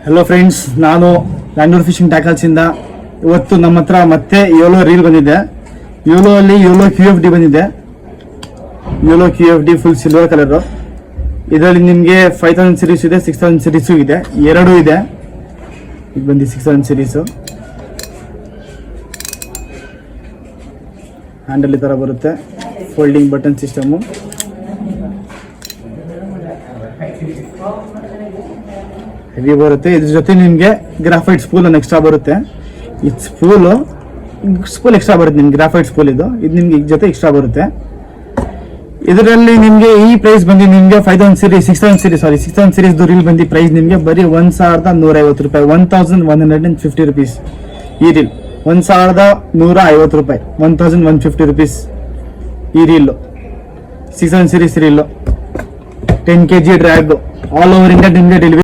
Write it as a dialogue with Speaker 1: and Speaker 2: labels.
Speaker 1: Hello friends, ನಾನು Bangalore fishing ಟ್ಯಾಕಲ್ಸ್ ಇಂದ ಇವತ್ತು ನಮ್ಮ ಹತ್ರ ಮತ್ತೆ ಯೋಲೋ ರೀಲ್ ಬಂದಿದೆ. ಯೋಲೋ ಅಲ್ಲಿ ಯೋಲೋ QFD ಬಂದಿದೆ. ಯೋಲೋ QFD ಫುಲ್ ಸಿಲ್ವರ್ ಕಲರ್. ಇದರಲ್ಲಿ ನಿಮಗೆ 5000 ಸೀರೀಸ್ ಇದೆ, 6000 ಸೀರೀಸು ಇದೆ, ಎರಡೂ ಇದೆ. ಇದು ಬಂದು 6000 ಸೀರೀಸು. ಹ್ಯಾಂಡಲ್ ಈ ಥರ ಬರುತ್ತೆ, ಫೋಲ್ಡಿಂಗ್ ಬಟನ್ ಸಿಸ್ಟಮು. ಹೆವಿ ಬರುತ್ತೆ. ಇದ್ರ ಜೊತೆ ನಿಮಗೆ ಗ್ರಾಫೈಟ್ ಸ್ಪೂಲ್ ಒಂದು ಎಕ್ಸ್ಟ್ರಾ ಬರುತ್ತೆ. ಇದು ಸ್ಪೂಲ್ ಎಕ್ಸ್ಟ್ರಾ ಬರುತ್ತೆ ನಿಮ್ಗೆ. ಗ್ರಾಫೈಟ್ ಸ್ಪೂಲ್ ಇದು ನಿಮ್ಗೆ ಜೊತೆ ಎಕ್ಸ್ಟ್ರಾ ಬರುತ್ತೆ. ಇದರಲ್ಲಿ ನಿಮಗೆ ಈ ಪ್ರೈಸ್ ಬಂದು ನಿಮಗೆ 5000 ಸೀರೀಸ್ 6000 ಸೀರೀಸ್ ರೀಲ್ ಬಂದು ಪ್ರೈಸ್ ನಿಮಗೆ ಬರೀ 1150 ರೂಪಾಯಿ, 1150 ರುಪೀಸ್. ಈ ರೀಲ್ 1150 ರೂಪಾಯಿ, 1150 ರುಪೀಸ್ ಈ reel. 6000 series reel, 10 kg drag, all over India ನಿಮಗೆ ಡೆಲಿವರಿ.